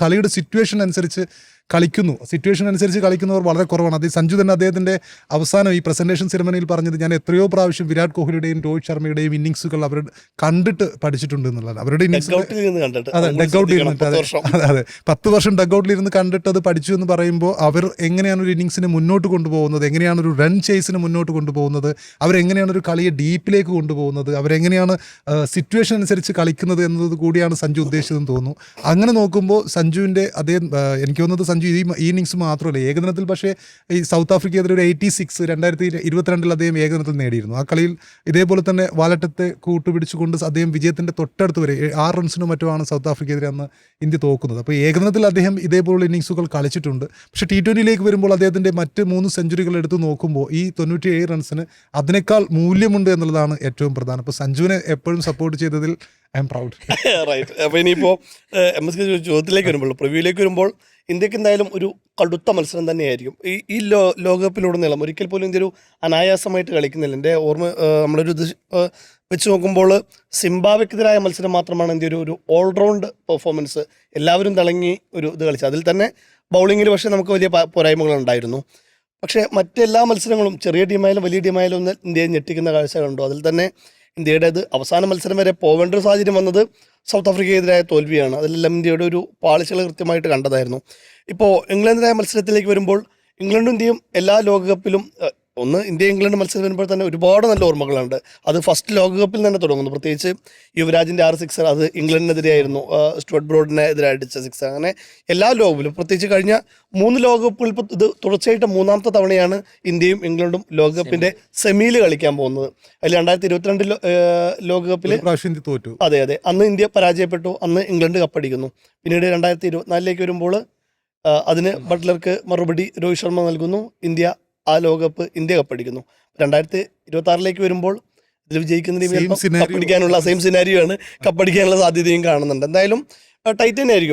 കളിയുടെ സിറ്റുവേഷൻ അനുസരിച്ച് കളിക്കുന്നവർ വളരെ കുറവാണ്. അത് സഞ്ജു തന്നെ അദ്ദേഹത്തിൻ്റെ അവസാനം ഈ പ്രസൻറ്റേഷൻ സെറമണിയിൽ പറഞ്ഞത്, ഞാൻ എത്രയോ പ്രാവശ്യം വിരാട് കോഹ്ലിയുടെയും രോഹിത് ശർമ്മയുടെയും ഇന്നിങ്സുകൾ അവർ കണ്ടിട്ട് പഠിച്ചിട്ടുണ്ട് എന്നുള്ളത്. അവരുടെ ഇന്നിങ്സ് അതെ ഡഗ്ഔട്ടിൽ ഇരുന്നിട്ട് അതെ 10 വർഷം ഡഗ്ഔട്ടിൽ ഇരുന്ന് കണ്ടിട്ട് അത് പഠിച്ചു എന്ന് പറയുമ്പോൾ അവർ എങ്ങനെയാണ് ഒരു ഇന്നിങ്സിനെ മുന്നോട്ട് കൊണ്ടുപോകുന്നത്, എങ്ങനെയാണ് ഒരു റൺ ചേസിന് മുന്നോട്ട് കൊണ്ടുപോകുന്നത്, അവരെങ്ങനെയാണ് ഒരു കളിയെ ഡീപ്പിലേക്ക് കൊണ്ടുപോകുന്നത്, അവരെങ്ങനെയാണ് സിറ്റുവേഷൻ അനുസരിച്ച് കളിക്കുന്നത് എന്നത് കൂടിയാണ് സഞ്ജു ഉദ്ദേശിച്ചതെന്ന് തോന്നുന്നു. അങ്ങനെ നോക്കുമ്പോൾ സഞ്ജുവിൻ്റെ അദ്ദേഹം എനിക്ക് തോന്നുന്നത് സഞ്ജു ഈ ഇന്നിങ്സ് മാത്രമല്ല ഏകദിനത്തിൽ, പക്ഷേ ഈ സൗത്ത് ആഫ്രിക്കയെതിരെ ഒരു 86 2022 അദ്ദേഹം ഏകദിനത്തിൽ നേടിയിരുന്നു. ആ കളിയിൽ ഇതേപോലെ തന്നെ വാലറ്റത്തെ കൂട്ടുപിടിച്ചുകൊണ്ട് അദ്ദേഹം വിജയത്തിൻ്റെ തൊട്ടടുത്ത് വരെ 6 റൺസിനോ മറ്റുമാണ് സൗത്ത് ആഫ്രിക്കയെതിരെ അന്ന് ഇന്ത്യ തോക്കുന്നത്. അപ്പോൾ ഏകദിനത്തിൽ അദ്ദേഹം ഇതേപോലുള്ള ഇന്നിങ്സുകൾ കളിച്ചിട്ടുണ്ട്. പക്ഷേ T20 വരുമ്പോൾ അദ്ദേഹത്തിൻ്റെ മറ്റ് 3 സെഞ്ചുറികൾ എടുത്ത് നോക്കുമ്പോൾ ഈ 97 റൺസിന് അതിനേക്കാൾ മൂല്യമുണ്ട് എന്നുള്ളതാണ് ഏറ്റവും പ്രധാനം. അപ്പോൾ സഞ്ജുവിനെ എപ്പോഴും സപ്പോർട്ട് ചെയ്തതിൽ ഐ എം പ്രൗഡ്. റൈറ്റ്. അപ്പോൾ ഇനിയിപ്പോൾ MSK ചോദ്യത്തിലേക്ക് വരുമ്പോൾ, പ്രിവ്യൂയിലേക്ക് വരുമ്പോൾ, ഇന്ത്യക്ക് എന്തായാലും ഒരു കടുത്ത മത്സരം തന്നെയായിരിക്കും ഈ ലോകകപ്പിലുടനീളം. ഒരിക്കൽ പോലും ഇന്ത്യ ഒരു അനായാസമായിട്ട് കളിക്കുന്നില്ല. എൻ്റെ ഓർമ്മ നമ്മളൊരു ഇത് വെച്ച് നോക്കുമ്പോൾ സിംബാബ്വെക്കെതിരായ മത്സരം മാത്രമാണ് ഇന്ത്യ ഒരു ഓൾറൗണ്ട് പെർഫോമൻസ്, എല്ലാവരും തിളങ്ങി ഒരു ഇത് കളിച്ചത്. അതിൽ തന്നെ ബൗളിങ്ങിൽ പക്ഷേ നമുക്ക് വലിയ പോരായ്മകളുണ്ടായിരുന്നു. പക്ഷേ മറ്റെല്ലാ മത്സരങ്ങളും ചെറിയ ടീമായാലും വലിയ ടീമായാലും ഒന്ന് ഇന്ത്യയെ ഞെട്ടിക്കുന്ന കാഴ്ചകളുണ്ടോ. അതിൽ തന്നെ ഇന്ത്യയുടെ അവസാന മത്സരം വരെ പോവേണ്ട ഒരു സാഹചര്യം വന്നത് സൗത്ത് ആഫ്രിക്കയ്ക്കെതിരായ തോൽവിയാണ്. അതിലെല്ലാം ഇന്ത്യയുടെ ഒരു പാളിച്ചകൾ കൃത്യമായിട്ട് കണ്ടതായിരുന്നു. ഇപ്പോൾ ഇംഗ്ലണ്ടിനായ മത്സരത്തിലേക്ക് വരുമ്പോൾ, ഇംഗ്ലണ്ടും ഇന്ത്യയും എല്ലാ ലോകകപ്പിലും ഇന്ത്യ ഇംഗ്ലണ്ട് മത്സരം വരുമ്പോൾ തന്നെ ഒരുപാട് നല്ല ഓർമ്മകളുണ്ട്. അത് ഫസ്റ്റ് ലോകകപ്പിൽ തന്നെ തുടങ്ങുന്നു. പ്രത്യേകിച്ച് യുവരാജിൻ്റെ 6 സിക്സർ അത് ഇംഗ്ലണ്ടിനെതിരെയായിരുന്നു. സ്റ്റുവർട്ട് ബ്രോഡിനെ എതിരെ അടിച്ച സിക്സർ. അങ്ങനെ എല്ലാ ലോകകപ്പിലും, പ്രത്യേകിച്ച് കഴിഞ്ഞ 3 ലോകകപ്പുകൾ ഇപ്പോൾ ഇത് തുടർച്ചയായിട്ട് 3ാമത്തെ തവണയാണ് ഇന്ത്യയും ഇംഗ്ലണ്ടും ലോകകപ്പിൻ്റെ സെമിയിൽ കളിക്കാൻ പോകുന്നത്. അതിൽ 2022 ലോകകപ്പിൽ തോറ്റു. അതെ അന്ന് ഇന്ത്യ പരാജയപ്പെട്ടു, അന്ന് ഇംഗ്ലണ്ട് കപ്പടിക്കുന്നു. പിന്നീട് 2024 വരുമ്പോൾ അതിന് ബട്ട്ലർക്ക് മറുപടി രോഹിത് ശർമ്മ നൽകുന്നു. ഇന്ത്യ ആ ലോകകപ്പ് ഇന്ത്യ കപ്പടിക്കുന്നു. 2026 വരുമ്പോൾ ഇതിൽ വിജയിക്കുന്ന ടീം കപ്പടിക്കാനുള്ള സെയിം സിനാരിയോ ആണ്, കപ്പടിക്കാനുള്ള സാധ്യതയും കാണുന്നുണ്ട്. എന്തായാലും ടൈറ്റ് തന്നെ ആയിരിക്കും.